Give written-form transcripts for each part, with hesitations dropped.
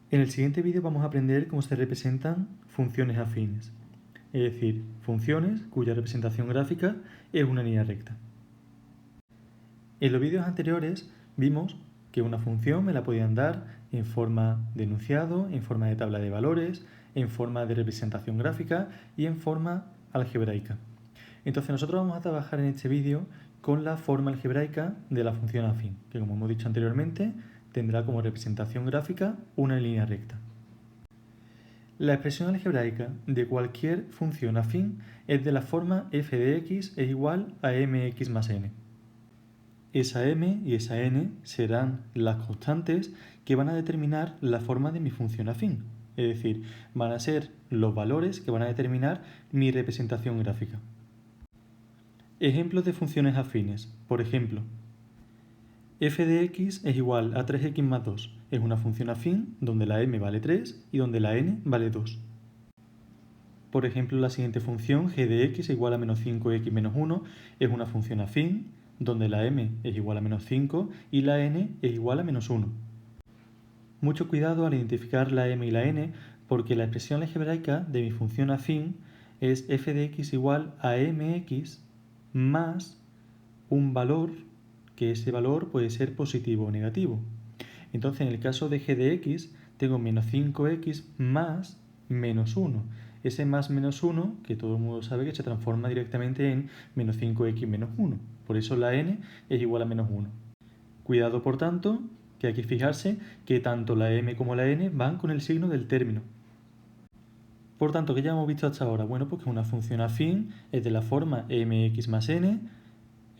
En el siguiente vídeo vamos a aprender cómo se representan funciones afines, es decir, funciones cuya representación gráfica es una línea recta. En los vídeos anteriores vimos que una función me la podían dar en forma de enunciado, en forma de tabla de valores, en forma de representación gráfica y en forma algebraica. Entonces nosotros vamos a trabajar en este vídeo con la forma algebraica de la función afín, que como hemos dicho anteriormente, tendrá como representación gráfica una línea recta. La expresión algebraica de cualquier función afín es de la forma f de x es igual a mx más n. Esa m y esa n serán las constantes que van a determinar la forma de mi función afín, es decir, van a ser los valores que van a determinar mi representación gráfica. Ejemplos de funciones afines. Por ejemplo, f de x es igual a 3x más 2. Es una función afín donde la m vale 3 y donde la n vale 2. Por ejemplo, la siguiente función g de x es igual a menos 5x menos 1 es una función afín donde la m es igual a menos 5 y la n es igual a menos 1. Mucho cuidado al identificar la m y la n porque la expresión algebraica de mi función afín es f de x igual a mx más un valor que ese valor puede ser positivo o negativo. Entonces, en el caso de g de x, tengo menos 5x más menos 1. Ese más menos 1, que todo el mundo sabe que se transforma directamente en menos 5x menos 1. Por eso la n es igual a menos 1. Cuidado, por tanto, que hay que fijarse que tanto la m como la n van con el signo del término. Por tanto, ¿qué ya hemos visto hasta ahora? Bueno, pues que una función afín es de la forma mx más n,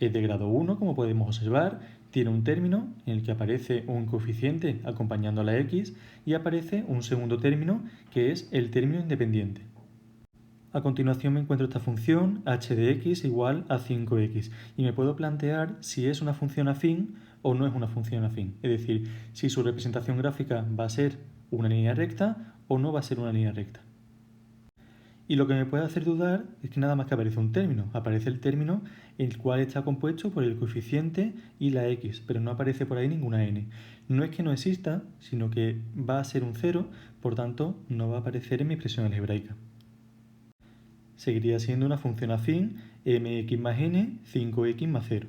es de grado 1, como podemos observar, tiene un término en el que aparece un coeficiente acompañando a la x y aparece un segundo término que es el término independiente. A continuación me encuentro esta función h de x igual a 5x y me puedo plantear si es una función afín o no es una función afín, es decir, si su representación gráfica va a ser una línea recta o no va a ser una línea recta. Y lo que me puede hacer dudar es que nada más que aparece un término. Aparece el término el cual está compuesto por el coeficiente y la x, pero no aparece por ahí ninguna n. No es que no exista, sino que va a ser un 0, por tanto no va a aparecer en mi expresión algebraica. Seguiría siendo una función afín mx más n, 5x más 0.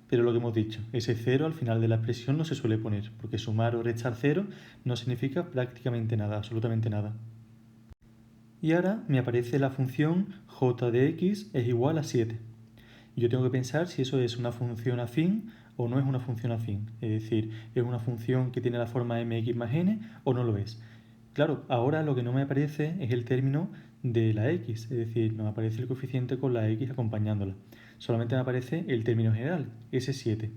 Pero lo que hemos dicho, ese 0 al final de la expresión no se suele poner, porque sumar o restar 0 no significa prácticamente nada, absolutamente nada. Y ahora me aparece la función j de x es igual a 7. Yo tengo que pensar si eso es una función afín o no es una función afín. Es decir, ¿es una función que tiene la forma mx más n o no lo es? Claro, ahora lo que no me aparece es el término de la x, es decir, no me aparece el coeficiente con la x acompañándola. Solamente me aparece el término general, ese 7.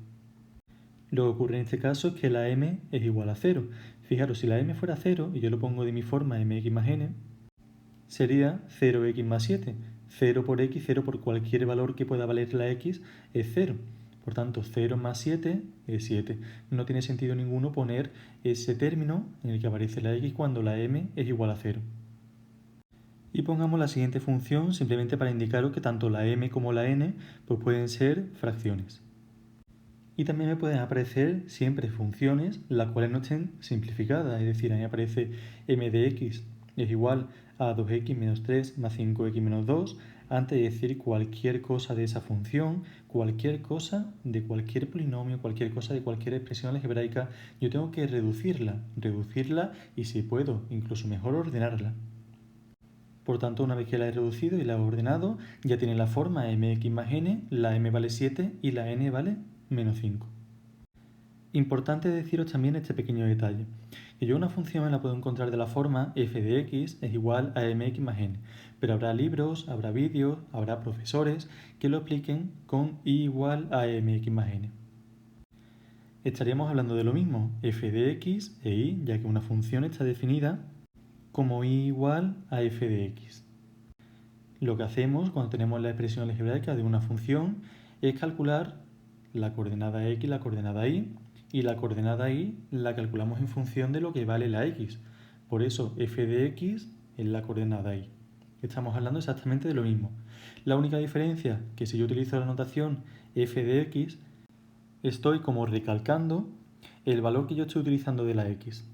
Lo que ocurre en este caso es que la m es igual a 0. Fijaros, si la m fuera 0 y yo lo pongo de mi forma mx más n, sería 0x más 7. 0 por x, 0 por cualquier valor que pueda valer la x es 0. Por tanto, 0 más 7 es 7. No tiene sentido ninguno poner ese término en el que aparece la x cuando la m es igual a 0. Y pongamos la siguiente función simplemente para indicaros que tanto la m como la n pues pueden ser fracciones. Y también me pueden aparecer siempre funciones las cuales no estén simplificadas, es decir, a mí me aparece m de x es igual a 2x menos 3 más 5x menos 2, antes de decir cualquier cosa de esa función, cualquier cosa de cualquier polinomio, cualquier cosa de cualquier expresión algebraica, yo tengo que reducirla y si puedo, incluso mejor ordenarla. Por tanto, una vez que la he reducido y la he ordenado, ya tiene la forma mx más n, la m vale 7 y la n vale menos 5. Importante deciros también este pequeño detalle, que yo una función me la puedo encontrar de la forma f de x es igual a mx más n, pero habrá libros, habrá vídeos, habrá profesores que lo expliquen con y igual a mx más n. Estaríamos hablando de lo mismo, f de x e y, ya que una función está definida como y igual a f de x. Lo que hacemos cuando tenemos la expresión algebraica de una función es calcular la coordenada x y la coordenada y, y la coordenada y la calculamos en función de lo que vale la x. Por eso f de x es la coordenada y. Estamos hablando exactamente de lo mismo. La única diferencia que si yo utilizo la notación f de x, estoy como recalcando el valor que yo estoy utilizando de la x.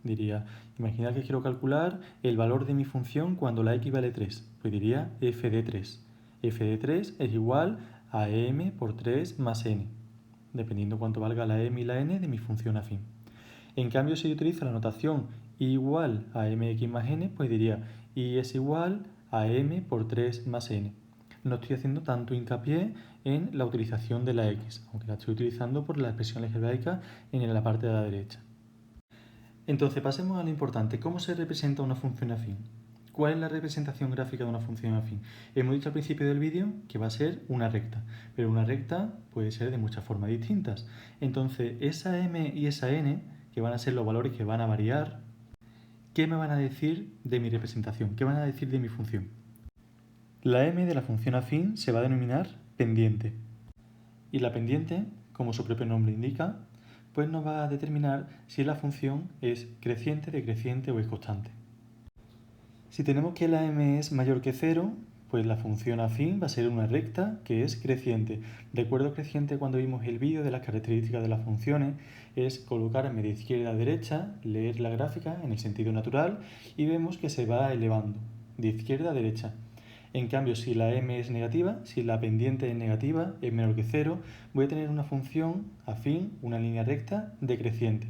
Diría, imaginar que quiero calcular el valor de mi función cuando la x vale 3. Pues diría f de 3. F de 3 es igual a m por 3 más n, dependiendo cuánto valga la m y la n de mi función afín. En cambio, si yo utilizo la notación y igual a mx más n, pues diría y es igual a m por 3 más n. No estoy haciendo tanto hincapié en la utilización de la x, aunque la estoy utilizando por la expresión algebraica en la parte de la derecha. Entonces pasemos a lo importante, ¿cómo se representa una función afín? ¿Cuál es la representación gráfica de una función afín? Hemos dicho al principio del vídeo que va a ser una recta, pero una recta puede ser de muchas formas distintas. Entonces, esa m y esa n, que van a ser los valores que van a variar, ¿qué me van a decir de mi representación? ¿Qué van a decir de mi función? La m de la función afín se va a denominar pendiente. Y la pendiente, como su propio nombre indica, pues nos va a determinar si la función es creciente, decreciente o es constante. Si tenemos que la m es mayor que 0, pues la función afín va a ser una recta que es creciente. Recuerdo creciente cuando vimos el vídeo de las características de las funciones, es colocarme de izquierda a derecha, leer la gráfica en el sentido natural y vemos que se va elevando de izquierda a derecha. En cambio, si la m es negativa, si la pendiente es negativa, es menor que 0, voy a tener una función afín, una línea recta decreciente.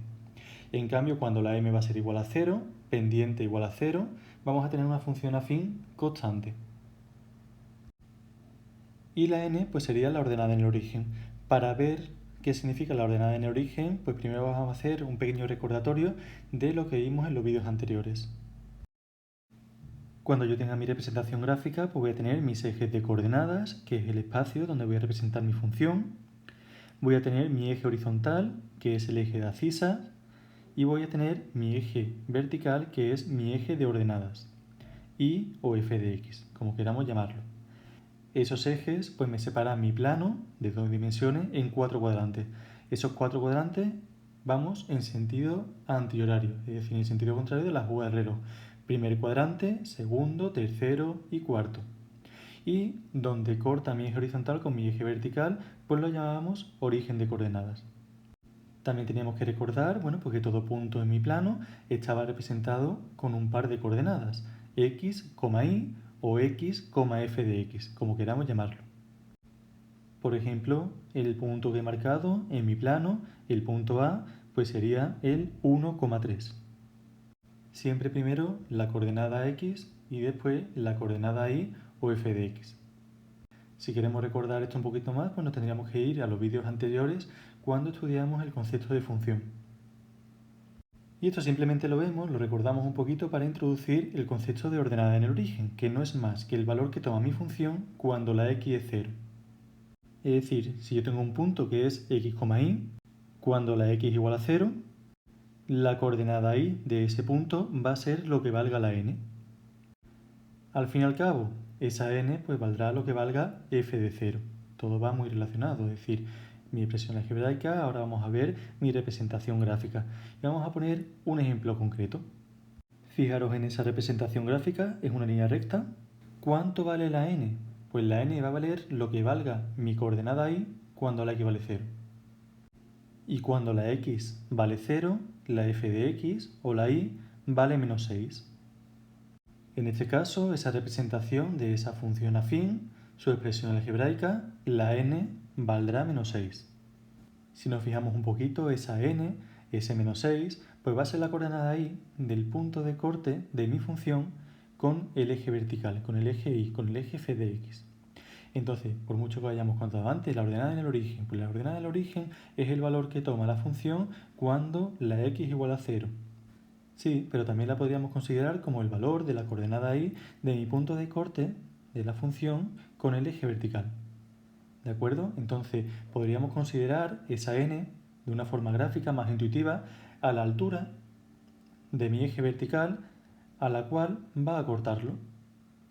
En cambio, cuando la m va a ser igual a 0, pendiente igual a 0, vamos a tener una función afín constante. Y la n pues sería la ordenada en el origen. Para ver qué significa la ordenada en el origen, pues primero vamos a hacer un pequeño recordatorio de lo que vimos en los vídeos anteriores. Cuando yo tenga mi representación gráfica, pues voy a tener mis ejes de coordenadas, que es el espacio donde voy a representar mi función. Voy a tener mi eje horizontal, que es el eje de abscisas, y voy a tener mi eje vertical, que es mi eje de ordenadas, y o f de x, como queramos llamarlo. Esos ejes pues me separan mi plano de 2 dimensiones en 4 cuadrantes. Esos 4 cuadrantes vamos en sentido antihorario, es decir, en sentido contrario de la aguja del reloj. Primer cuadrante, segundo, tercero y cuarto. Y donde corta mi eje horizontal con mi eje vertical, pues lo llamamos origen de coordenadas. También teníamos que recordar, bueno, pues que todo punto en mi plano estaba representado con un par de coordenadas, x, y o x, f de x, como queramos llamarlo. Por ejemplo, el punto que he marcado en mi plano, el punto A, pues sería el 1,3. Siempre primero la coordenada x y después la coordenada y o f de x. Si queremos recordar esto un poquito más, pues nos tendríamos que ir a los vídeos anteriores cuando estudiamos el concepto de función. Y esto simplemente lo vemos, lo recordamos un poquito para introducir el concepto de ordenada en el origen, que no es más que el valor que toma mi función cuando la x es 0. Es decir, si yo tengo un punto que es x, y, cuando la x es igual a 0, la coordenada y de ese punto va a ser lo que valga la n. Al fin y al cabo, esa n pues valdrá lo que valga f de 0. Todo va muy relacionado, es decir, mi expresión algebraica, ahora vamos a ver mi representación gráfica. Y vamos a poner un ejemplo concreto. Fijaros en esa representación gráfica, es una línea recta. ¿Cuánto vale la n? Pues la n va a valer lo que valga mi coordenada y cuando la x vale 0. Y cuando la x vale 0, la f de x o la y vale menos 6. En este caso, esa representación de esa función afín, su expresión algebraica, la n valdrá menos 6. Si nos fijamos un poquito, esa n, ese menos 6, pues va a ser la coordenada y del punto de corte de mi función con el eje vertical, con el eje y, con el eje f de x. Entonces, por mucho que hayamos contado antes, la ordenada en el origen, pues la ordenada en el origen es el valor que toma la función cuando la x es igual a 0. Sí, pero también la podríamos considerar como el valor de la coordenada y de mi punto de corte de la función con el eje vertical. ¿De acuerdo? Entonces podríamos considerar esa n de una forma gráfica más intuitiva a la altura de mi eje vertical a la cual va a cortarlo.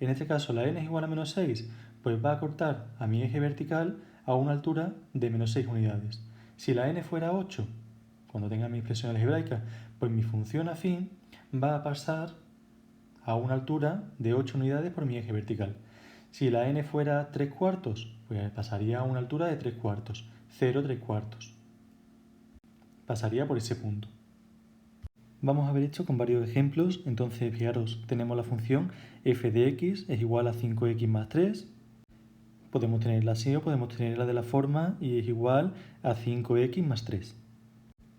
En este caso la n es igual a menos 6, pues va a cortar a mi eje vertical a una altura de menos 6 unidades. Si la n fuera 8, cuando tenga mi expresión algebraica, pues mi función afín va a pasar a una altura de 8 unidades por mi eje vertical. Si la n fuera 3 cuartos, pues pasaría a una altura de 3 cuartos, 0, 3 cuartos. Pasaría por ese punto. Vamos a ver esto con varios ejemplos. Entonces, fijaros, tenemos la función f de x es igual a 5x más 3. Podemos tenerla así o podemos tenerla de la forma y es igual a 5x más 3.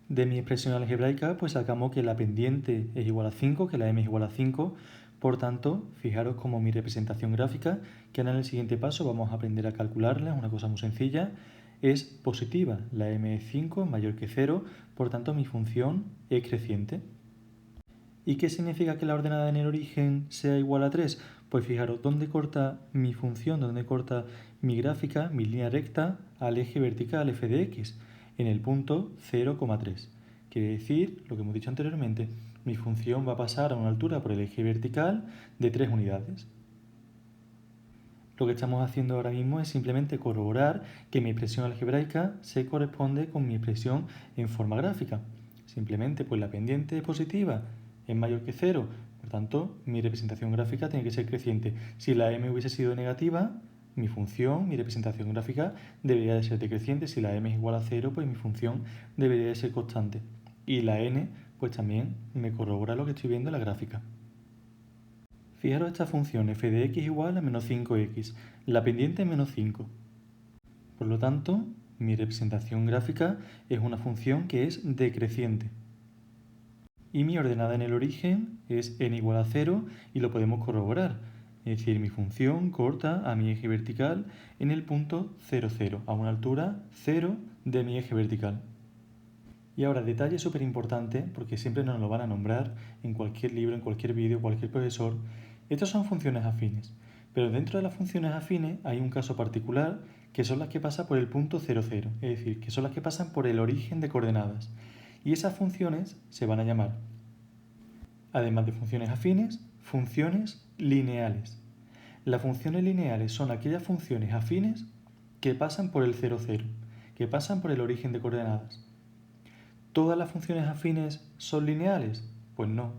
De mi expresión algebraica, pues sacamos que la pendiente es igual a 5, que la m es igual a 5. Por tanto, fijaros como mi representación gráfica, que ahora en el siguiente paso vamos a aprender a calcularla, es una cosa muy sencilla, es positiva. La m es 5, mayor que 0, por tanto mi función es creciente. ¿Y qué significa que la ordenada en el origen sea igual a 3? Pues fijaros, ¿dónde corta mi función, dónde corta mi gráfica, mi línea recta al eje vertical f de x? En el punto 0,3. Quiere decir, lo que hemos dicho anteriormente, mi función va a pasar a una altura por el eje vertical de 3 unidades. Lo que estamos haciendo ahora mismo es simplemente corroborar que mi expresión algebraica se corresponde con mi expresión en forma gráfica. Simplemente, pues la pendiente es positiva, es mayor que 0, por tanto, mi representación gráfica tiene que ser creciente. Si la m hubiese sido negativa, mi función, mi representación gráfica, debería de ser decreciente. Si la m es igual a 0, pues mi función debería de ser constante. Y la n, pues también me corrobora lo que estoy viendo en la gráfica. Fijaros esta función f de x igual a menos 5x. La pendiente es menos 5. Por lo tanto, mi representación gráfica es una función que es decreciente. Y mi ordenada en el origen es n igual a 0 y lo podemos corroborar. Es decir, mi función corta a mi eje vertical en el punto 0, 0, a una altura 0 de mi eje vertical. Y ahora, detalle súper importante, porque siempre nos lo van a nombrar en cualquier libro, en cualquier vídeo, cualquier profesor. Estas son funciones afines, pero dentro de las funciones afines hay un caso particular que son las que pasan por el punto 0, 0, es decir, que son las que pasan por el origen de coordenadas. Y esas funciones se van a llamar, además de funciones afines, funciones lineales. Las funciones lineales son aquellas funciones afines que pasan por el 0, 0, que pasan por el origen de coordenadas. ¿Todas las funciones afines son lineales? Pues no.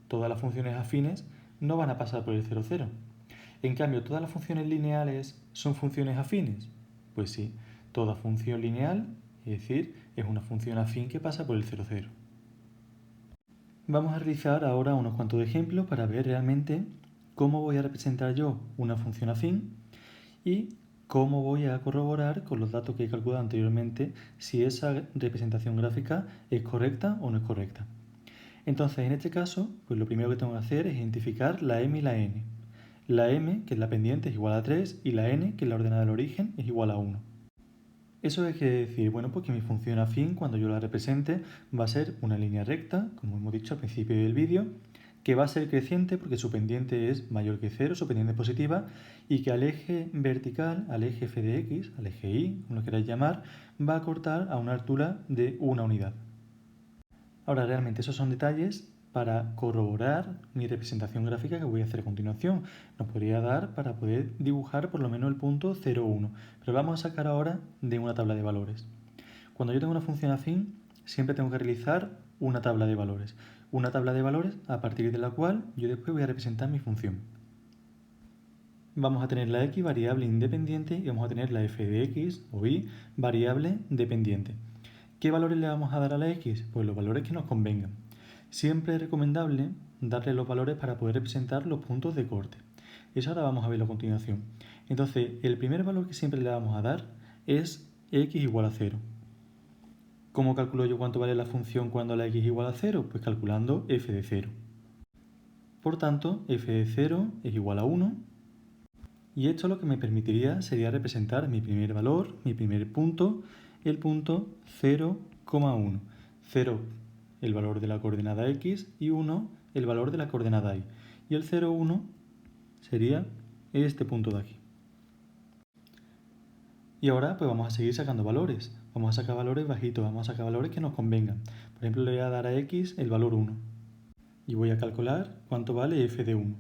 Todas las funciones afines no van a pasar por el 0, 0. En cambio, ¿todas las funciones lineales son funciones afines? Pues sí. Toda función lineal, es decir, es una función afín que pasa por el 0, 0. Vamos a realizar ahora unos cuantos ejemplos para ver realmente cómo voy a representar yo una función afín y cómo voy a corroborar con los datos que he calculado anteriormente si esa representación gráfica es correcta o no es correcta. Entonces, en este caso, pues lo primero que tengo que hacer es identificar la m y la n. La m, que es la pendiente, es igual a 3 y la n, que es la ordenada del origen, es igual a 1. ¿Eso qué quiere decir? Bueno, pues que mi función afín, cuando yo la represente, va a ser una línea recta, como hemos dicho al principio del vídeo, que va a ser creciente porque su pendiente es mayor que 0, su pendiente es positiva, y que al eje vertical, al eje f de x, al eje y, como lo queráis llamar, va a cortar a una altura de una unidad. Ahora, realmente esos son detalles para corroborar mi representación gráfica que voy a hacer a continuación. Nos podría dar para poder dibujar por lo menos el punto 0, 1, pero vamos a sacar ahora de una tabla de valores. Cuando yo tengo una función afín, siempre tengo que realizar una tabla de valores. Una tabla de valores a partir de la cual yo después voy a representar mi función. Vamos a tener la x variable independiente y vamos a tener la f de x o y variable dependiente. ¿Qué valores le vamos a dar a la x? Pues los valores que nos convengan. Siempre es recomendable darle los valores para poder representar los puntos de corte. Eso ahora vamos a verlo a continuación. Entonces, el primer valor que siempre le vamos a dar es x igual a 0. ¿Cómo calculo yo cuánto vale la función cuando la x es igual a 0? Pues calculando f de 0. Por tanto, f de 0 es igual a 1. Y esto lo que me permitiría sería representar mi primer valor, mi primer punto, el punto 0,1. 0, el valor de la coordenada x, y 1, el valor de la coordenada y. Y el 0,1 sería este punto de aquí. Y ahora pues vamos a seguir sacando valores. Vamos a sacar valores bajitos, vamos a sacar valores que nos convengan. Por ejemplo, le voy a dar a x el valor 1. Y voy a calcular cuánto vale f de 1.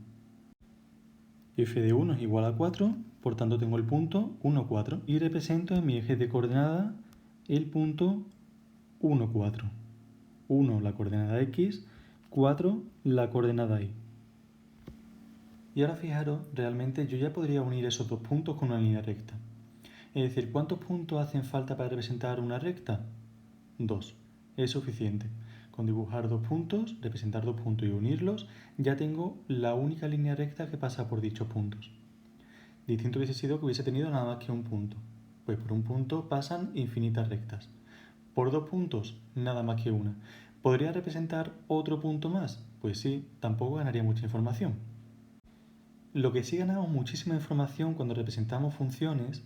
F de 1 es igual a 4, por tanto tengo el punto 1, 4. Y represento en mi eje de coordenada el punto 1, 4. 1 la coordenada x, 4 la coordenada y. Y ahora fijaros, realmente yo ya podría unir esos dos puntos con una línea recta. Es decir, ¿cuántos puntos hacen falta para representar una recta? 2. Es suficiente. Con dibujar dos puntos, representar dos puntos y unirlos, ya tengo la única línea recta que pasa por dichos puntos. Distinto hubiese sido que hubiese tenido nada más que un punto. Pues por un punto pasan infinitas rectas. Por dos puntos, nada más que una. ¿Podría representar otro punto más? Pues sí, tampoco ganaría mucha información. Lo que sí ganamos muchísima información cuando representamos funciones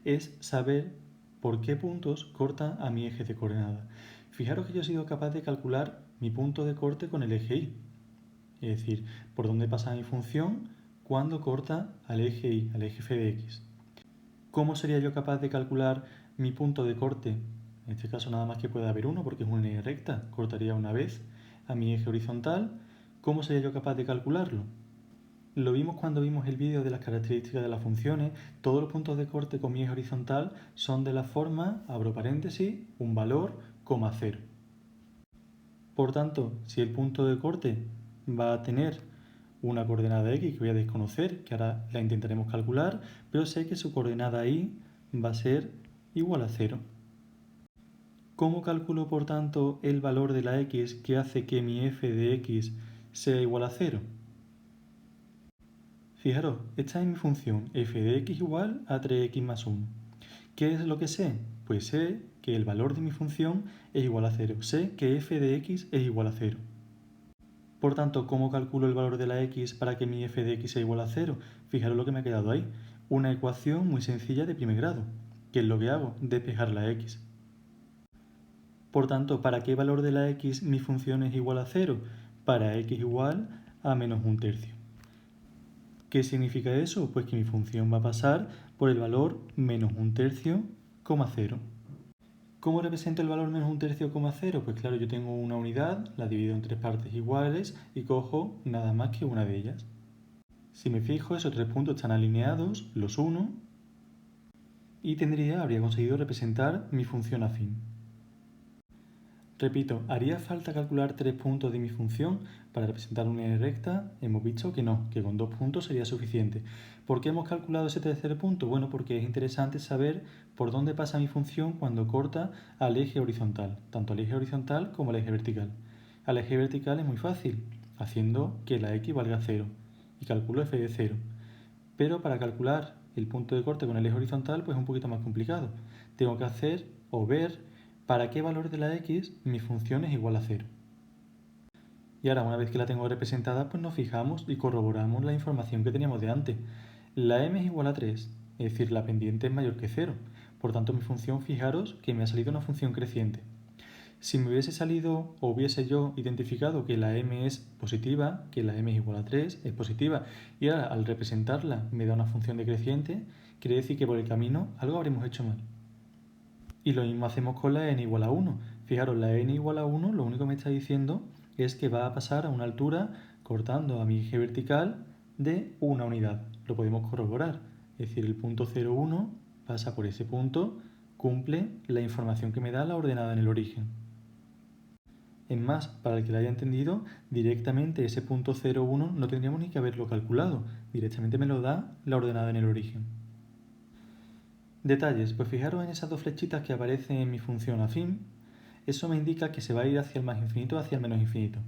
es saber por qué puntos corta a mi eje de coordenada. Fijaros que yo he sido capaz de calcular mi punto de corte con el eje Y. Es decir, por dónde pasa mi función cuando corta al eje Y, al eje f de x. ¿Cómo sería yo capaz de calcular mi punto de corte? En este caso nada más que puede haber uno porque es una línea recta. Cortaría una vez a mi eje horizontal. ¿Cómo sería yo capaz de calcularlo? Lo vimos cuando vimos el vídeo de las características de las funciones. Todos los puntos de corte con mi eje horizontal son de la forma, abro paréntesis, un valor, coma cero. Por tanto, si el punto de corte va a tener una coordenada x que voy a desconocer, que ahora la intentaremos calcular, pero sé que su coordenada y va a ser igual a 0. ¿Cómo calculo, por tanto, el valor de la x que hace que mi f de x sea igual a 0? Fijaros, esta es mi función, f de x igual a 3x más 1. ¿Qué es lo que sé? Pues sé que el valor de mi función es igual a 0. Sé que f de x es igual a 0. Por tanto, ¿cómo calculo el valor de la x para que mi f de x sea igual a 0? Fijaros lo que me ha quedado ahí. Una ecuación muy sencilla de primer grado. ¿Qué es lo que hago? Despejar la x. Por tanto, ¿para qué valor de la x mi función es igual a 0? Para x igual a menos un tercio. ¿Qué significa eso? Pues que mi función va a pasar por el valor menos un tercio, coma 0. ¿Cómo represento el valor menos un tercio, coma 0? Pues claro, yo tengo una unidad, la divido en tres partes iguales y cojo nada más que una de ellas. Si me fijo, esos tres puntos están alineados, los uno, y habría conseguido representar mi función afín. Repito, ¿haría falta calcular 3 puntos de mi función para representar una línea recta? Hemos visto que no, que con 2 puntos sería suficiente. ¿Por qué hemos calculado ese tercer punto? Bueno, porque es interesante saber por dónde pasa mi función cuando corta al eje horizontal, tanto al eje horizontal como al eje vertical. Al eje vertical es muy fácil, haciendo que la x valga 0, y calculo f de 0. Pero para calcular el punto de corte con el eje horizontal, pues es un poquito más complicado. Tengo que hacer o ver para qué valor de la x mi función es igual a 0. Y ahora, una vez que la tengo representada, pues nos fijamos y corroboramos la información que teníamos de antes. La m es igual a 3, es decir, la pendiente es mayor que 0. Por tanto, mi función, fijaros que me ha salido una función creciente. Si me hubiese salido o hubiese yo identificado que la m es positiva, que la m es igual a 3, es positiva, y ahora al representarla me da una función decreciente, quiere decir que por el camino algo habremos hecho mal. Y lo mismo hacemos con la n igual a 1. Fijaros, la n igual a 1 lo único que me está diciendo es que va a pasar a una altura cortando a mi eje vertical de una unidad. Lo podemos corroborar. Es decir, el punto 0,1 pasa por ese punto, cumple la información que me da la ordenada en el origen. Es más, para el que lo haya entendido, directamente ese punto 0,1 no tendríamos ni que haberlo calculado. Directamente me lo da la ordenada en el origen. Detalles, pues fijaros en esas dos flechitas que aparecen en mi función afín. Eso me indica que se va a ir hacia el más infinito o hacia el menos infinito.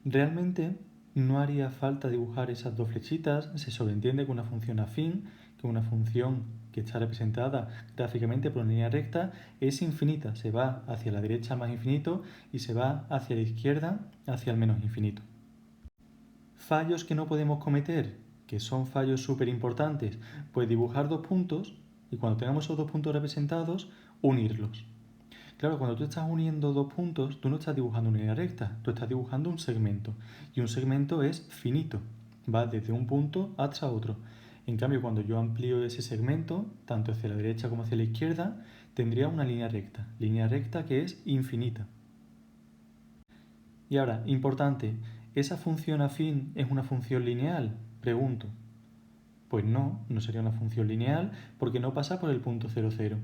Realmente no haría falta dibujar esas dos flechitas, se sobreentiende que una función afín, que una función que está representada gráficamente por una línea recta, es infinita, se va hacia la derecha al más infinito y se va hacia la izquierda hacia el menos infinito. Fallos que no podemos cometer, que son fallos súper importantes, pues dibujar dos puntos y cuando tengamos esos dos puntos representados, unirlos. Claro, cuando tú estás uniendo dos puntos, tú no estás dibujando una línea recta, tú estás dibujando un segmento. Y un segmento es finito, va desde un punto hasta otro. En cambio, cuando yo amplío ese segmento, tanto hacia la derecha como hacia la izquierda, tendría una línea recta que es infinita. Y ahora, importante, ¿esa función afín es una función lineal? Pregunto. Pues no, no sería una función lineal porque no pasa por el punto 0, 0.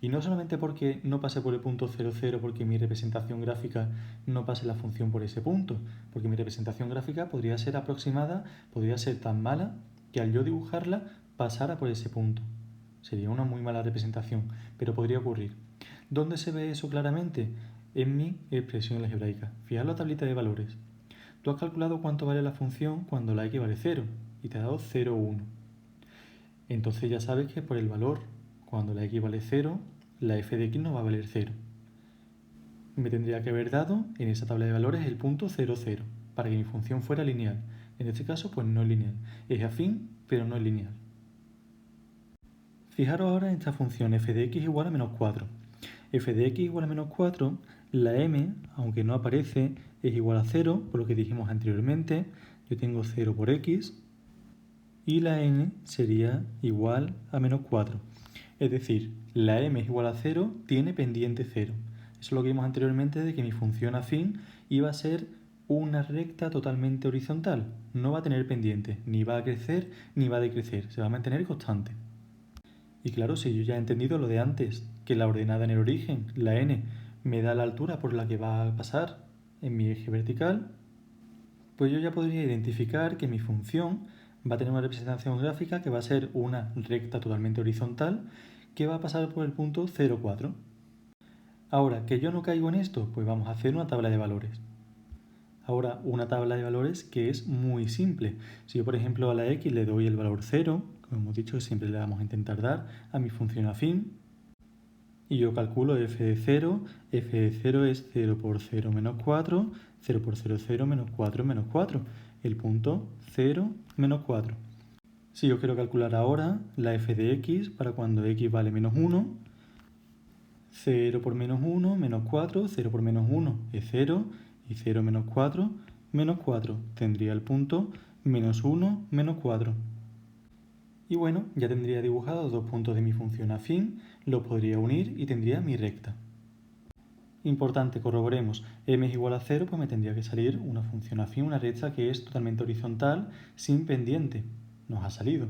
Y no solamente porque no pase por el punto 0, 0 porque mi representación gráfica no pase la función por ese punto, porque mi representación gráfica podría ser aproximada, podría ser tan mala que al yo dibujarla pasara por ese punto. Sería una muy mala representación, pero podría ocurrir. ¿Dónde se ve eso claramente? en mi expresión algebraica. Fijaos la tablita de valores. Tú has calculado cuánto vale la función cuando la x vale 0 y te ha dado 0,1. Entonces ya sabes que por el valor, cuando la x vale 0, la f de x no va a valer 0. Me tendría que haber dado en esa tabla de valores el punto 0, 0, para que mi función fuera lineal. En este caso, pues no es lineal. Es afín, pero no es lineal. Fijaros ahora en esta función f de x igual a menos 4. F de x igual a menos 4, la m, aunque no aparece, es igual a 0, por lo que dijimos anteriormente. Yo tengo 0 por x, y la n sería igual a menos 4. Es decir, la m es igual a 0, tiene pendiente 0. Eso es lo que vimos anteriormente de que mi función afín iba a ser una recta totalmente horizontal. No va a tener pendiente, ni va a crecer ni va a decrecer, se va a mantener constante. Y claro, si yo ya he entendido lo de antes, que la ordenada en el origen, la n, me da la altura por la que va a pasar en mi eje vertical, pues yo ya podría identificar que mi función va a tener una representación gráfica que va a ser una recta totalmente horizontal que va a pasar por el punto 0,4. Ahora, que yo no caigo en esto, pues vamos a hacer una tabla de valores. Ahora, una tabla de valores que es muy simple. Si yo, por ejemplo, a la x le doy el valor 0, como hemos dicho que siempre le vamos a intentar dar a mi función afín, y yo calculo f de 0, f de 0 es 0 por 0 menos 4, 0 por 0, 0 menos 4 menos 4, el punto 0 menos 4. Si yo quiero calcular ahora la f de x para cuando x vale menos 1, 0 por menos 1 menos 4, 0 por menos 1 es 0, y 0 menos 4 menos 4. Tendría el punto menos 1 menos 4. Y bueno, ya tendría dibujados dos puntos de mi función afín, los podría unir y tendría mi recta. Importante, corroboremos, m es igual a 0, pues me tendría que salir una función afín, una recta que es totalmente horizontal, sin pendiente. Nos ha salido.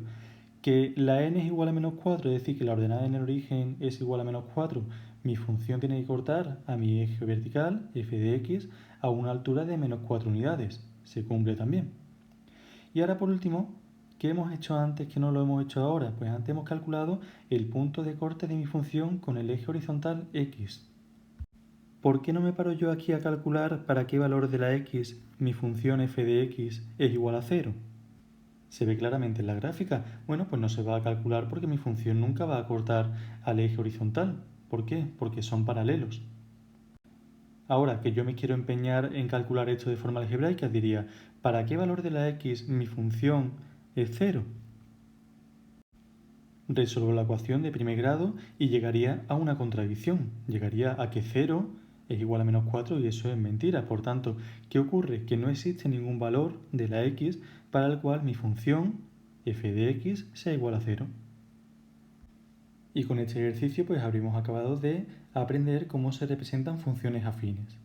Que la n es igual a menos 4, es decir, que la ordenada en el origen es igual a menos 4, mi función tiene que cortar a mi eje vertical, f de x, a una altura de menos 4 unidades. Se cumple también. Y ahora por último, ¿qué hemos hecho antes que no lo hemos hecho ahora? Pues antes hemos calculado el punto de corte de mi función con el eje horizontal x. ¿Por qué no me paro yo aquí a calcular para qué valor de la x mi función f de x es igual a 0? Se ve claramente en la gráfica. Bueno, pues no se va a calcular porque mi función nunca va a cortar al eje horizontal. ¿Por qué? Porque son paralelos. Ahora que yo me quiero empeñar en calcular esto de forma algebraica, diría, ¿para qué valor de la x mi función es 0? Resuelvo la ecuación de primer grado y llegaría a una contradicción. Llegaría a que 0 es igual a menos 4 y eso es mentira. Por tanto, ¿qué ocurre? Que no existe ningún valor de la x para el cual mi función f de x sea igual a 0. Y con este ejercicio pues habremos acabado de aprender cómo se representan funciones afines.